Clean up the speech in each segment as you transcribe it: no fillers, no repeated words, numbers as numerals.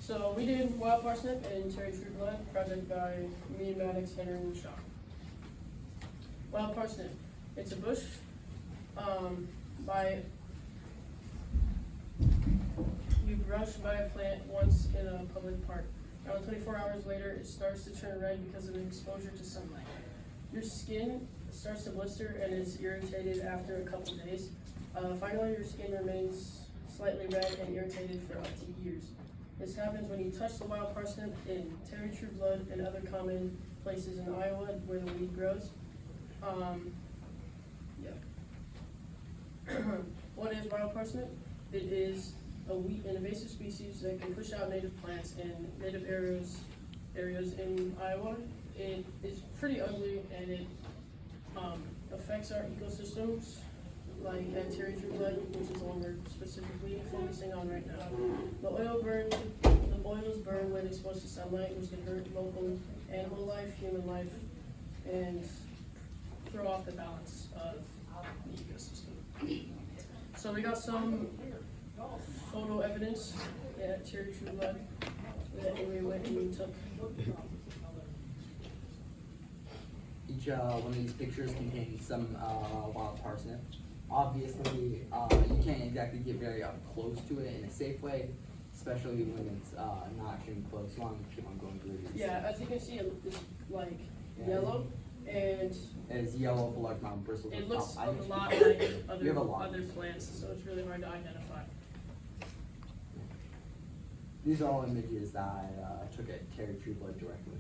So we did Wild Parsnip and Cherry True Blood, project by me, Maddox, Henry, and Shaw. Wild Parsnip, it's a bush you brush by a plant once in a public park. Around 24 hours later, it starts to turn red because of exposure to sunlight. Your skin starts to blister and is irritated after a couple days. Finally, your skin remains slightly red and irritated for up to years. This happens when you touch the wild parsnip in Terry True Blood and other common places in Iowa where the weed grows. What is wild parsnip? It is an invasive species that can push out native plants in native areas in Iowa. It is pretty ugly and it affects our ecosystems, like at Terry True Blood, which is the one we're specifically focusing on right now. The oils burn when exposed to sunlight, which can hurt local animal life, human life, and throw off the balance of the ecosystem. So we got some photo evidence at Cherry True Blood that we went and took. Each one of these pictures contains some wild parsnip. Obviously, you can't exactly get very up close to it in a safe way, especially when it's not shooting close. So I'm keep on going through these. Yeah, as you can see, it's like yellow, and it's yellow with large mountain bristles. it looks a lot like other plants, so it's really hard to identify. These are all images that I took at Terry True Blood directly.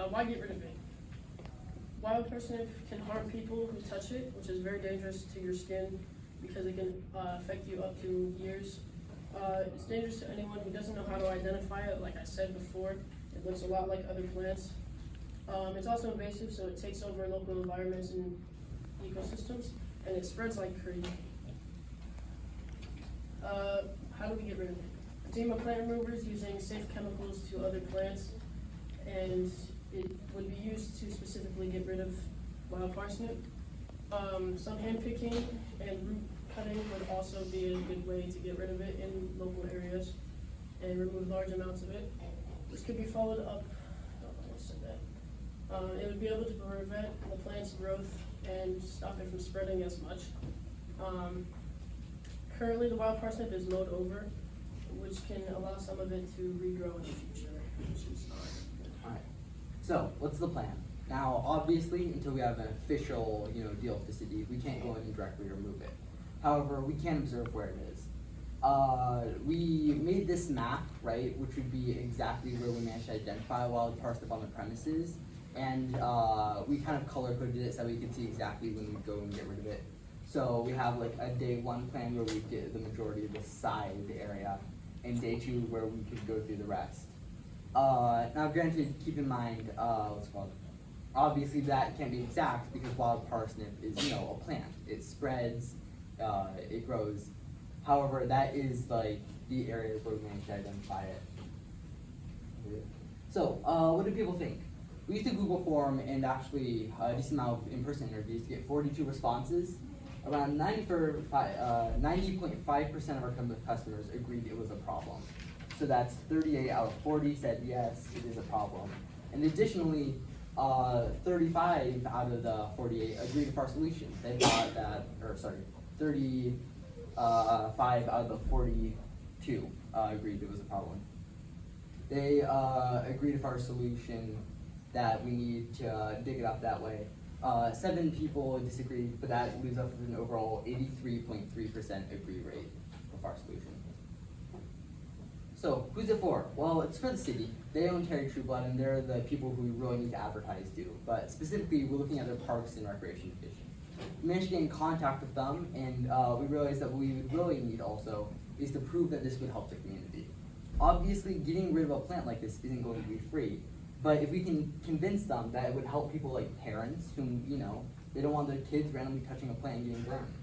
Why get rid of it? Wild parsnip can harm people who touch it, which is very dangerous to your skin because it can affect you up to years. It's dangerous to anyone who doesn't know how to identify it. Like I said before, it looks a lot like other plants. It's also invasive, so it takes over local environments and ecosystems, and it spreads like crazy. How do we get rid of it? A team of plant removers using safe chemicals to other plants, and it would be used to specifically get rid of wild parsnip. Some hand picking and root cutting would also be a good way to get rid of it in local areas and remove large amounts of it. This could be followed up, it would be able to prevent the plant's growth and stop it from spreading as much. Currently, the wild parsnip is mowed over, which can allow some of it to regrow in the future, which is not good. Alright, so what's the plan? Now, obviously, until we have an official, deal with the city, we can't go in and directly remove it. However, we can observe where it is. We made this map, right, which would be exactly where we managed to identify a wild parsnip on the premises, and we kind of color coded it so we could see exactly when we go and get rid of it. So we have like a day 1 plan where we get the majority of the side area, and day 2 where we could go through the rest. Now, granted, keep in mind, what's it called? Obviously, that can't be exact because wild parsnip is, a plant. It spreads, it grows. However, that is like the areas where we managed to identify it. So, what do people think? We used a Google form and actually a decent amount of in-person interviews to get 42 responses. Around 90.5% of our customers agreed it was a problem. So that's 38 out of 40 said yes, it is a problem. And additionally, 35 out of the 48 agreed with our solution. They thought that, 35 out of the 42 agreed it was a problem. They agreed with our solution that we need to dig it up that way. 7 people disagreed, but that leaves us with an overall 83.3% agree rate with our solution. So, who's it for? Well, it's for the city. They own Terry True Blood, and they're the people who we really need to advertise to. But specifically, we're looking at their Parks and Recreation Division. We managed to get in contact with them, and we realized that what we would really need also is to prove that this would help the community. Obviously, getting rid of a plant like this isn't going to be free, but if we can convince them that it would help people like parents whom, they don't want their kids randomly touching a plant and getting burned.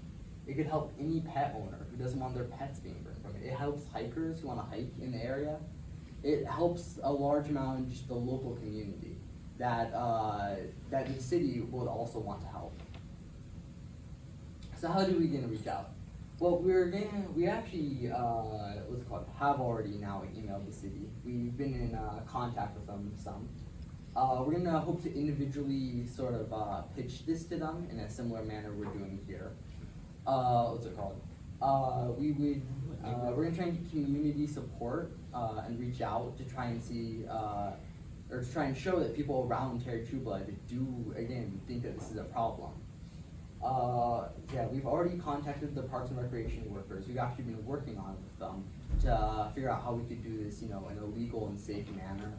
It could help any pet owner who doesn't want their pets being burned from it. It helps hikers who want to hike in the area. It helps a large amount in just the local community that the city would also want to help. So how do we gonna reach out? Well, we actually, what's it called, have already now emailed the city. We've been in contact with them some. We're gonna hope to individually sort of pitch this to them in a similar manner we're doing here. What's it called? We're gonna try and get community support and reach out to try and see, or to try and show that people around Terry Trueblood do, again, think that this is a problem. Yeah, we've already contacted the Parks and Recreation workers. We've actually been working on it with them to figure out how we could do this, in a legal and safe manner.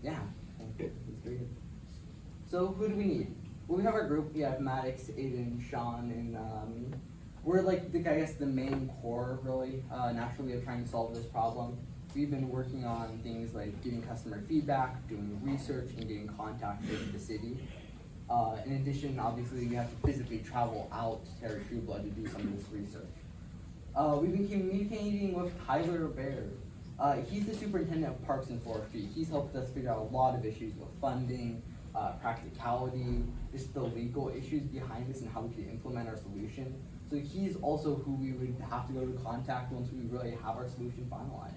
Yeah, it's great. So who do we need? Well, we have our group. We have Maddox, Aiden, Sean, and me. We're like, I guess, the main core, really, naturally, of trying to solve this problem. We've been working on things like getting customer feedback, doing research, and getting contact with the city. In addition, obviously, we have to physically travel out to Terry Trueblood to do some of this research. We've been communicating with Tyler Baird. He's the superintendent of Parks and Forestry. He's helped us figure out a lot of issues with funding, practicality, just the legal issues behind this and how we can implement our solution. So he's also who we would have to go to contact once we really have our solution finalized.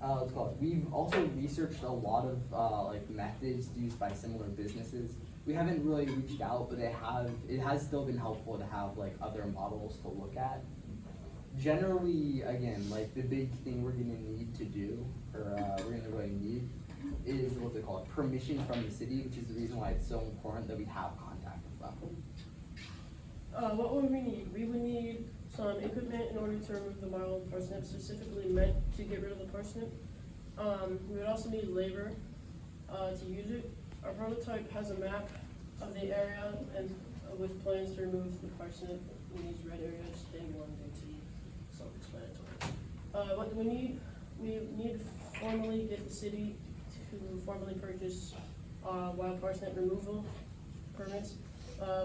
What's it called? We've also researched a lot of like methods used by similar businesses. We haven't really reached out, but it has still been helpful to have like other models to look at. Generally, again, like the big thing we're gonna need to do, or we're gonna really need, is what's it called? Permission from the city, which is the reason why it's so important that we have contact with them. What would we need? We would need some equipment in order to remove the wild parsnip, specifically meant to get rid of the parsnip. We would also need labor to use it. Our prototype has a map of the area and with plans to remove the parsnip in these red areas. Day 1, Day 2, self-explanatory. What do we need? We need to formally get the city to formally purchase wild parsnip removal permits.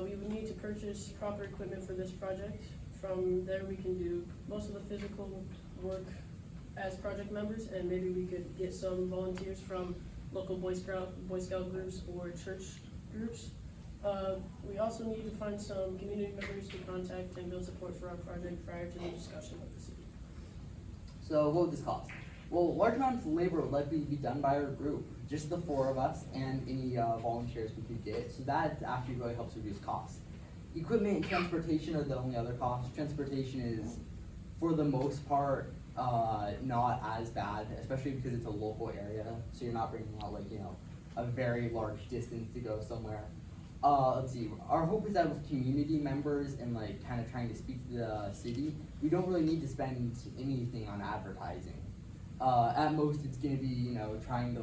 We would need to purchase proper equipment for this project. From there, we can do most of the physical work as project members, and maybe we could get some volunteers from local Boy Scout groups or church groups. We also need to find some community members to contact and build support for our project prior to the discussion with the city. So what would this cost? Well, large amounts of labor would likely be done by our group, just the 4 of us and any volunteers we could get. So that actually really helps reduce costs. Equipment and transportation are the only other costs. Transportation is, for the most part, not as bad, especially because it's a local area. So you're not bringing out a very large distance to go somewhere. Let's see, our hope is that with community members and kind of trying to speak to the city, we don't really need to spend anything on advertising. At most, it's gonna be, trying to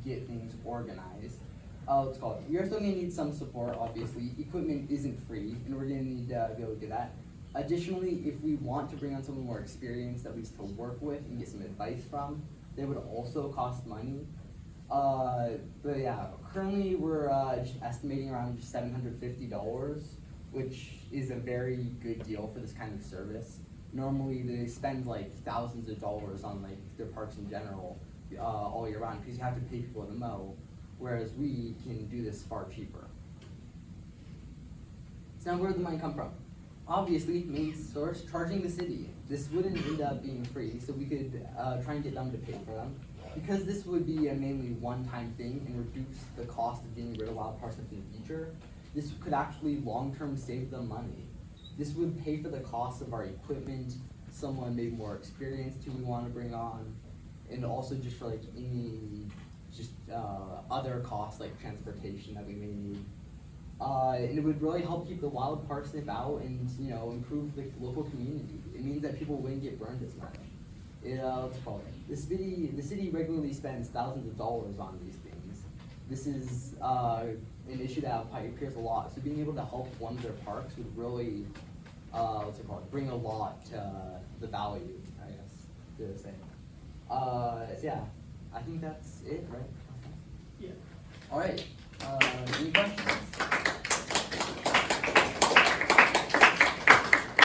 get things organized. What's called? We are still gonna need some support, obviously. Equipment isn't free, and we're gonna need to be able to do that. Additionally, if we want to bring on someone more experienced, at least to work with and get some advice from, they would also cost money. But yeah, currently we're just estimating around $750, which is a very good deal for this kind of service. Normally they spend thousands of dollars on their parks in general all year round because you have to pay people to mow, whereas we can do this far cheaper. So now where did the money come from? Obviously, main source, charging the city. This wouldn't end up being free, so we could try and get them to pay for them. Because this would be a mainly one-time thing and reduce the cost of getting rid of wild parsnips in the future, this could actually long-term save them money. This would pay for the cost of our equipment, someone maybe more experienced who we want to bring on, and also just for any other costs like transportation that we may need. And it would really help keep the wild parsnip out and improve the local community. It means that people wouldn't get burned as much. What's it called? The city regularly spends thousands of dollars on these things. This is an issue that appears a lot. So being able to help one of their parks would really, bring a lot to the value, I guess, to say. So yeah, I think that's it, right? Yeah. All right. Any questions?